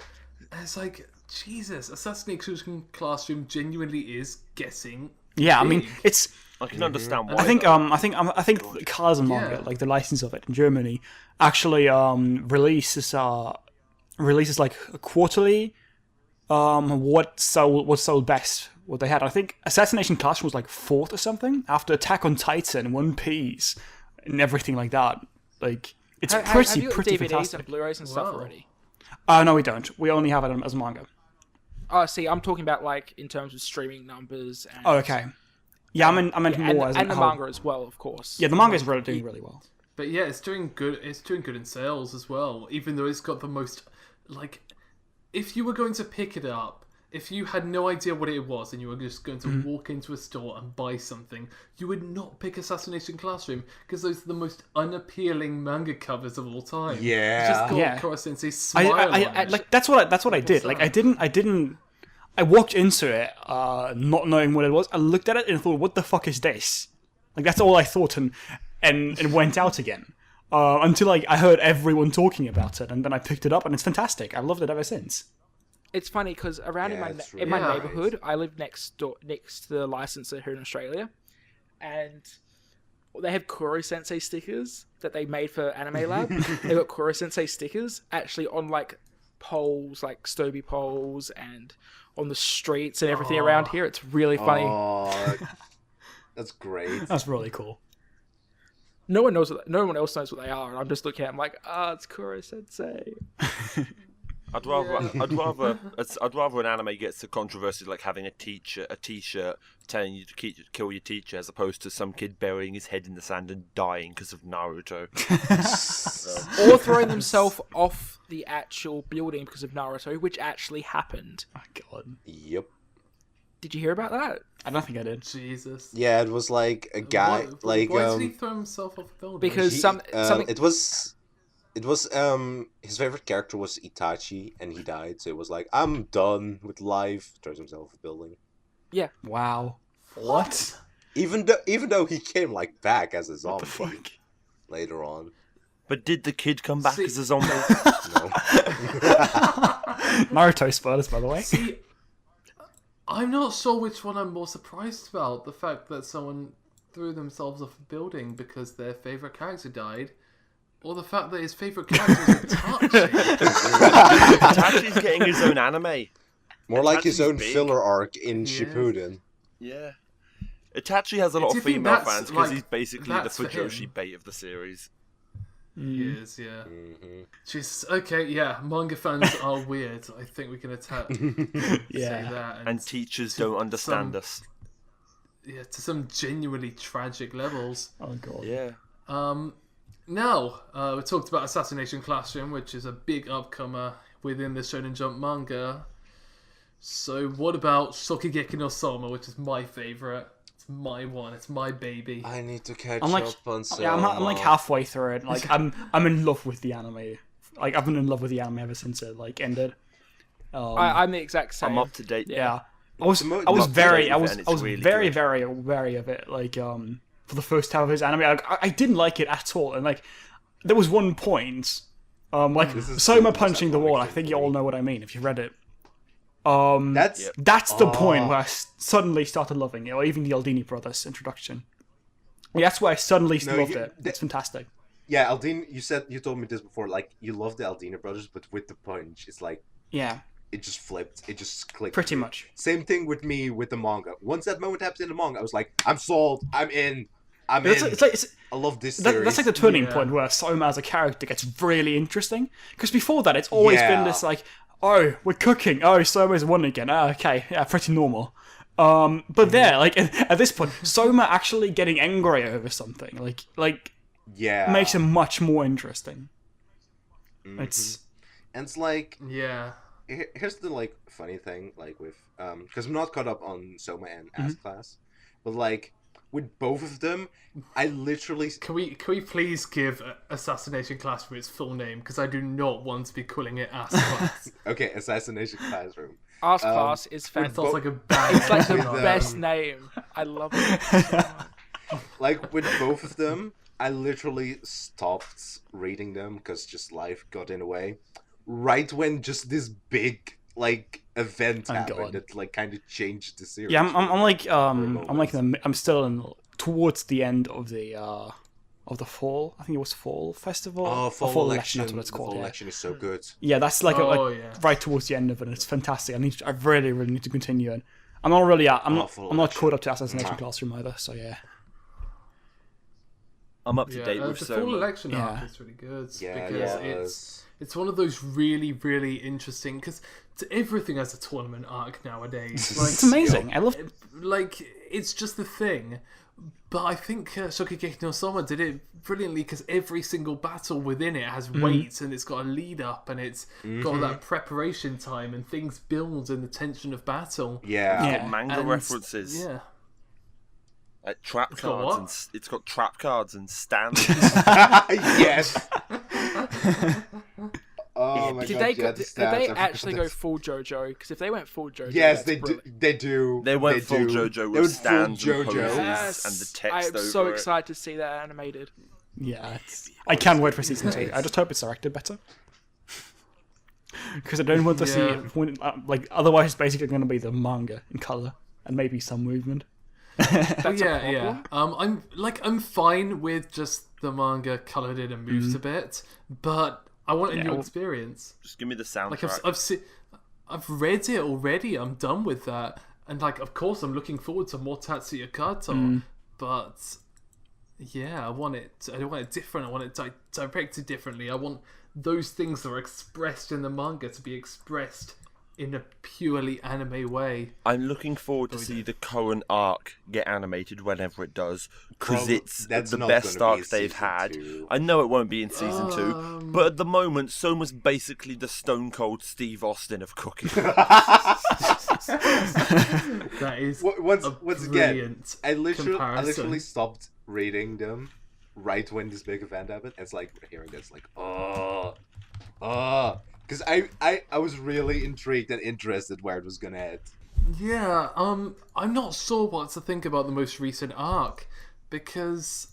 And it's like, Jesus, Assassination Classroom genuinely is getting. Yeah, I mean, big. it's. I can understand why. I think though. I think the Callum manga, Yeah. like the license of it in Germany, actually releases like quarterly what sold best, what they had. I think Assassination Classroom was like 4th or something after Attack on Titan, One Piece, and everything like that. Like it's Have pretty you got pretty DVDs fantastic. and Blu-rays and stuff Wow. already? No, we don't. We only have it as manga. Oh, see, I'm talking about like in terms of streaming numbers. And, Oh, okay. Yeah, I meant and, more as and the how- manga as well, of course. Yeah, the manga is really doing really well. But yeah, it's doing good. It's doing good in sales as well. Even though it's got the most, like, if you were going to pick it up, if you had no idea what it was and you were just going to walk into a store and buy something, you would not pick Assassination Classroom because those are the most unappealing manga covers of all time. It's Yeah. just got Yeah. Koro Sensei's smile on I it. like that's what I did. Like I didn't. I walked into it not knowing what it was. I looked at it and thought, "What the fuck is this?" Like that's all I thought, and went out again until I heard everyone talking about it, and then I picked it up, and it's fantastic. I've loved it ever since. It's funny because around Yeah, in it's my really neighborhood, I live next to the licensor here in Australia, and they have Kuro Sensei stickers that they made for Anime Lab. They've got Kuro Sensei stickers actually on like poles, like Stoby poles, and on the streets and everything around here. It's really funny. Oh, that's great. That's really cool. No one else knows what they are, and I'm just looking at them like, it's Kuro Sensei. I'd rather an anime gets a controversy like having a T-shirt telling you to kill your teacher, as opposed to some kid burying his head in the sand and dying because of Naruto. Or throwing themselves off the actual building because of Naruto, which actually happened. Oh god, Yep. Did you hear about that? I don't think I did. Jesus. Yeah, it was like a guy, Why did he like throw himself off the building? Because he- something. it was It was his favorite character was Itachi, and he died. So it was like, I'm done with life. Throws himself off a building. Wow. What? Even though he came like back as a zombie later on. But did the kid come back See- as a zombie? No. Naruto spoilers, by the way. See, I'm not sure which one I'm more surprised about. The fact that someone threw themselves off a building because their favourite character died, or the fact that his favourite character was Itachi. Itachi's getting his own anime. More like his Itachi's own big. filler arc in He is. Shippuden. Yeah. Itachi has a lot Do you of think female that's, fans because like, he's basically the that's for him? Fujoshi bait of the series. He is, yeah. Mm-hmm. Jesus. Okay, yeah. Manga fans are weird. I think we can say Yeah. that. And teachers don't understand some- us. Yeah, to some genuinely tragic levels. Oh god. Yeah. Now, we talked about Assassination Classroom, which is a big upcomer within the Shonen Jump manga. So what about Shokugeki no Soma, which is my favourite? It's my one. It's my baby. I need to catch I'm like, up on yeah, I'm like halfway through it. Like, I'm in love with the anime. Like, I've been in love with the anime ever since it like ended. I'm the exact same. I'm up to date. Yeah, I was mo- I was Not very today, I was and it's I was really very good. very wary of it. Like for the first half of his anime, I didn't like it at all. And like there was one point, like This is Soma the punching the most wall. I iconic think thing you for all me. know what I mean if you've read it. That's That's the point Oh. where I suddenly started loving it, or even the Aldini brothers introduction. Yeah, that's where I suddenly No, loved you- it. It's fantastic. yeah. Aldine, you told me this before. Like you love the Aldina brothers, but with the punch, it's like Yeah, it just flipped. It just clicked. pretty much. Same thing with me with the manga. Once that moment happened in the manga, I was like, I'm sold. I'm in. I'm It's, in. it's I love this series. that's like the turning Yeah. point where Soma as a character gets really interesting. Because before that, it's always been Yeah. this like, oh, we're cooking. Oh, Soma's won again. Oh, okay, yeah, pretty normal. But there, like at this point, Soma actually getting angry over something, like yeah. makes him much more interesting. Mm-hmm. It's And it's like Yeah. here's the like funny thing, like with because I'm not caught up on Soma and Ass Class, but like with both of them, I literally Can we please give Assassination Classroom its full name? Because I do not want to be calling it Ass Class. okay, Assassination Classroom. Ask Class is It fantastic. sounds like a bad It's like the name. best name. I love it. Like with both of them, I literally stopped reading them because just life got in the way. Right when just this big like event Oh, happened God. that like kind of changed the series. yeah, I'm like moment. I'm like I'm still towards the end of the fall. I think it was fall festival. Oh, Or fall election. election. That's what it's The called. fall Yeah. election is so good. Yeah, that's like, Oh, like yeah. right towards the end of it. And it's fantastic. I really need to continue it. I'm not really. I'm not full caught election. up to Assassination Classroom either. So yeah. I'm up to Yeah, date with the full Soma. election arc Yeah. is really good Yeah, because yeah. it's one of those really really interesting because everything has a tournament arc nowadays. Like, It's amazing. I love. like it's just the thing. But I think Shokugeki no Soma did it brilliantly because every single battle within it has weights and it's got a lead up and it's got that preparation time and things build in the tension of battle. Yeah. Yeah. Manga And- references. Yeah. Like trap got cards what? and it's got trap cards and stands. yes. Oh my Did god! they yeah, go, the did stats, they I forgot actually go that. full JoJo? Because if they went full JoJo, Yes, that's they do. brilliant. They do. They went full do. JoJo They with went full stands and JoJo. poses. Yes, and the text I'm so over it. excited to see that animated. Yeah, I can't wait for season 2. I just hope it's directed better. Because I don't want to see Yeah. it when, like otherwise it's basically going to be the manga in color and maybe some movement. That's yeah, a yeah. problem. I'm fine with just the manga coloured in and moved a bit, but I want a Yeah, new well- experience. Just give me the soundtrack. Like I've read it already. I'm done with that, and like of course I'm looking forward to more Tatsuya Kato, but yeah, I want it. I want it different. I want it directed differently. I want those things that are expressed in the manga to be expressed in a purely anime way. I'm looking forward to see the current arc get animated whenever it does, because Prob- it's that's the not best gonna be arc in they've season had. 2. I know it won't be in season 2, but at the moment, Soma's basically the Stone Cold Steve Austin of cooking. That is Once a again, brilliant I literally comparison. stopped reading them right when this big event happened. It's like hearing this, like, because I was really intrigued and interested where it was gonna head. Yeah, I'm not sure what to think about the most recent arc because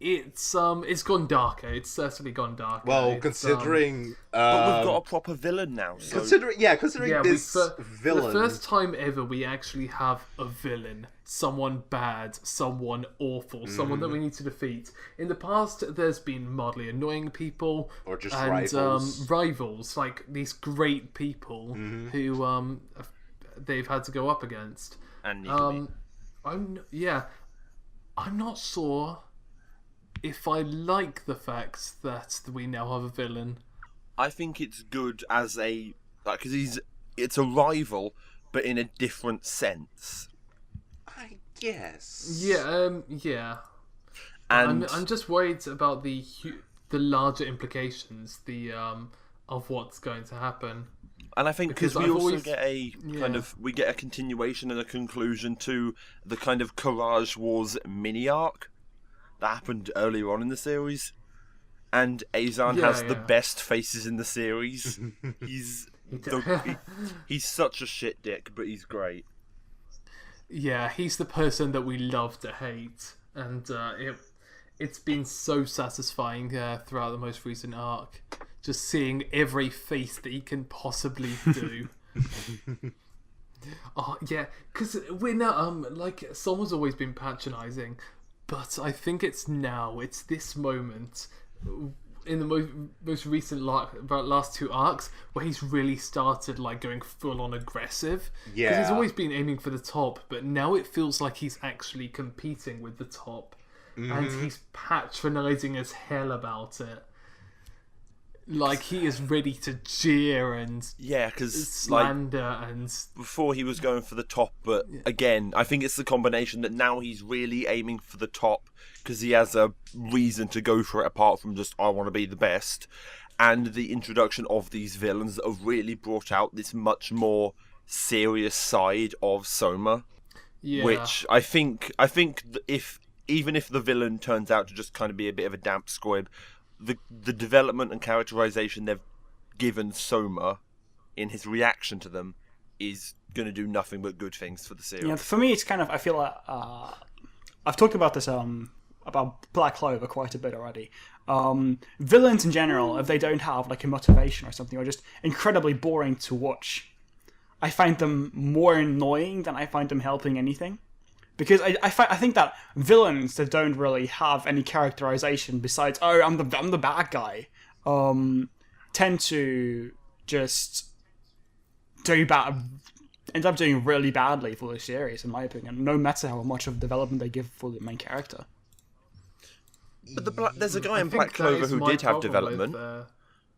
it's gone darker. It's certainly gone darker. Well, It's, considering But we've got a proper villain now. So considering this villain, the first time ever we actually have a villain, someone bad, someone awful, someone that we need to defeat. In the past, there's been mildly annoying people or just and rivals. like these great people who they've had to go up against. and Niggly. I'm not sure if I like the fact that we now have a villain. I think it's good as a because it's a rival, but in a different sense. I guess. Yeah. And I'm just worried about the larger implications, of what's going to happen. And I think because Because we I've also always- get a kind of we get a continuation and a conclusion to the kind of Courage Wars mini arc that happened earlier on in the series, and Azan has the Yeah. best faces in the series. He's such a shit dick, but he's great. Yeah, he's the person that we love to hate, and it's been so satisfying throughout the most recent arc, just seeing every face that he can possibly do. Oh yeah, because we're now like someone's always been patronising, but I think it's this moment in the most recent about last two arcs where he's really started like going full on aggressive. Because he's Yeah. always been aiming for the top, but now it feels like he's actually competing with the top, and he's patronising as hell about it. Like he is ready to jeer and Yeah, because like slander and before he was going for the top, but again, I think it's the combination that now he's really aiming for the top because he has a reason to go for it apart from just I want to be the best, and the introduction of these villains that have really brought out this much more serious side of Soma, yeah. which I think even if the villain turns out to just kind of be a bit of a damp squib, the development and characterization they've given Soma in his reaction to them is going to do nothing but good things for the series. Yeah, for me, it's kind of I feel like I've talked about this about Black Clover quite a bit already. Villains in general, if they don't have like a motivation or something, are just incredibly boring to watch. I find them more annoying than I find them helping anything. Because I think that villains that don't really have any characterization besides I'm the bad guy tend to just end up doing really badly for the series, in my opinion. No matter how much of development they give for the main character. But there's a guy I in think Black that Clover is who my did have problem development. with,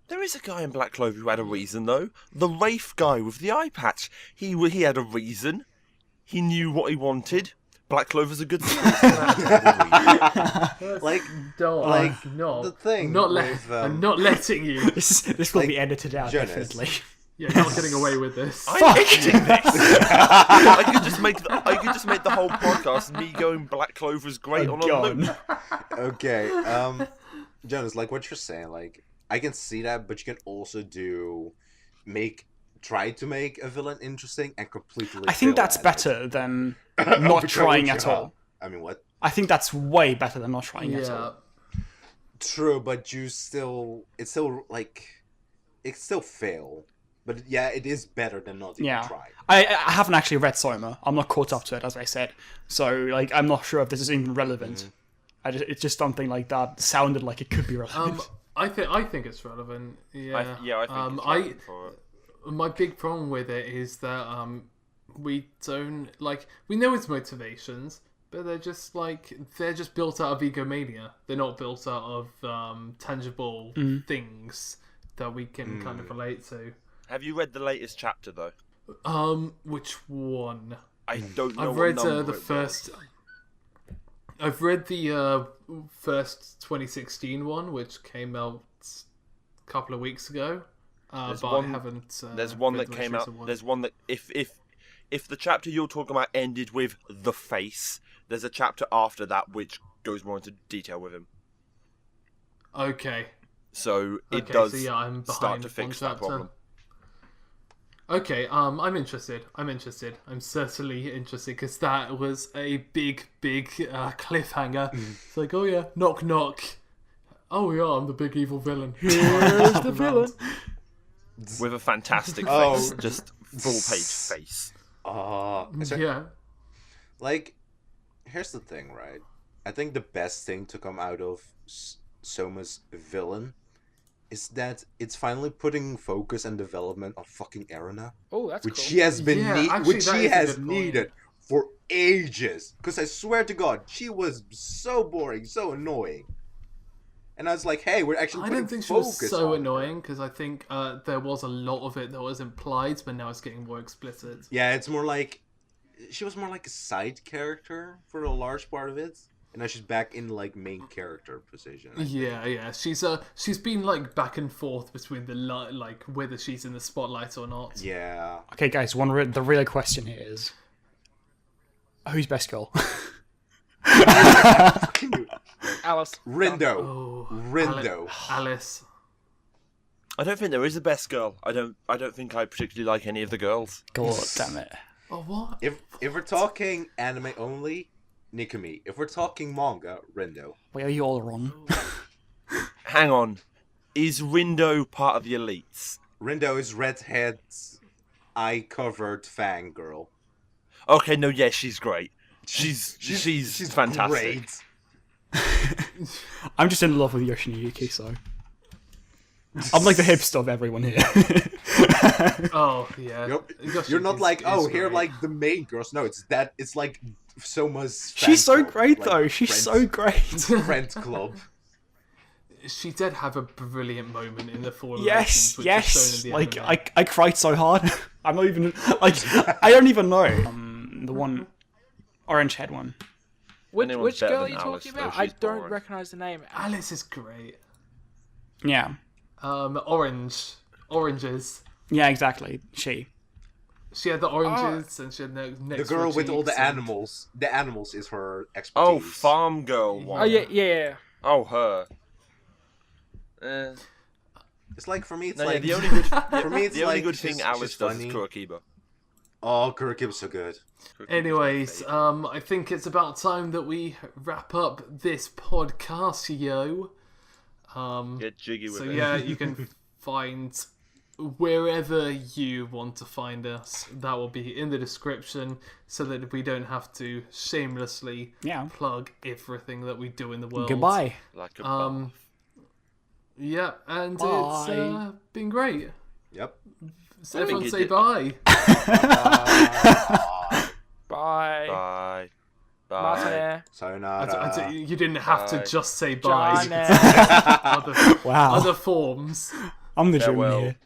There is a guy in Black Clover who had a reason, though. The Wraith guy with the eye patch. He had a reason. He knew what he wanted. Black Clover's a good series. Like, Don't like, no. the thing I'm not, with, I'm not letting you. This will Like, be edited out, Jonas. definitely. Yeah, you're not getting away with this. I'm editing this. I could just make the whole podcast me going Black Clover's great on a God. loop. okay, Jonas, like what you're saying, like I can see that, but you can also try to make a villain interesting and completely. I think fail that's at it. better than not trying at all. I mean, what? I think that's way better than not trying at Yeah. all. True, but it still fail. But yeah, it is better than not even Yeah. trying. I haven't actually read Soma. I'm not caught up to it, as I said. So, like, I'm not sure if this is even relevant. It's just something like that sounded like it could be relevant. I think it's relevant. Yeah. I think it's relevant for it. My big problem with it is that we don't we know its motivations, but they're just built out of egomania. They're not built out of tangible things that we can kind of relate to. Have you read the latest chapter though? Which one? I don't know. I've read what number the it was. first. I've read the first 2016 one, which came out a couple of weeks ago. There's But one- I haven't. There's one read that the came most out. recent one. There's one that if the chapter you're talking about ended with the face, there's a chapter after that which goes more into detail with him. Okay. So it Okay, does so yeah, I'm start behind to one fix that chapter. problem. Okay, I'm interested. I'm certainly interested because that was a big cliffhanger. It's like, oh yeah, knock knock. Oh yeah, I'm the big evil villain. Here's the villain. With a fantastic Oh. face, just full page face. Yeah. Like, here's the thing, right? I think the best thing to come out of Soma's villain is that it's finally putting focus and development on fucking Erina, Oh, that's which cool. she has been Yeah, actually, which that she is a has good point. needed for ages. Because I swear to God, she was so boring, so annoying. And I was like, hey, we're actually I putting don't think she focus was so on annoying her. because I think there was a lot of it that was implied, but now it's getting more explicit. Yeah, it's more like she was more like a side character for a large part of it. And now she's back in like main character position. I think. Yeah. She's been like back and forth between the like whether she's in the spotlight or not. Yeah. Okay, guys, the real question here is, who's best girl? Alice. Rindo. Oh, Rindo. Alice. I don't think there is a best girl. I don't think I particularly like any of the girls. God damn it. Oh what? If we're talking anime only, Nikumi. If we're talking manga, Rindo. Wait, are you all wrong? Hang on. Is Rindo part of the elites? Rindo is redhead, eye-covered fangirl. Okay, no, yeah, she's great. She's fantastic. Great. I'm just in love with Yoshinayuki, so... I'm like the hipster of everyone here. Oh yeah. You're not like, is oh, here great. like the main girls. No, it's that. It's like Soma's. She's so fan club, great, like though. She's friends- so great. Friends club. She did have a brilliant moment in the Four Yes, Relations, which is shown yes. in the Like, anime. I cried so hard. I'm not even... Like, I don't even know. The one... Orange head one. Anyone's Which better girl are than you Alice, talking though, about? I she's don't boring. recognize the name. Alice is great. Yeah. Oranges. Yeah, exactly. She. She had the oranges, and she had The next girl with all the cheeks and- animals. The animals is her Oh, expertise. farm girl one. Oh yeah. Oh, her. It's like for me, it's No, like yeah, the only good, for me, it's the only like good thing she's Alice does funny. is Kurokiba. Oh, Kurokiba's so good. Kurokiba's Anyways, my favourite. I think it's about time that we wrap up this podcast, yo. Get jiggy with So it. yeah, you can find wherever you want to find us. That will be in the description, so that we don't have to shamelessly Yeah. plug everything that we do in the world. Goodbye. Like a Um, Yeah, and it's Bye. been great. Yep. So everyone it say did- bye. Bye. Bye. Bye. Martin. Sayonara. You didn't have to Bye. just say bye. Jonas. other Wow. other forms. I'm the German Farewell. here.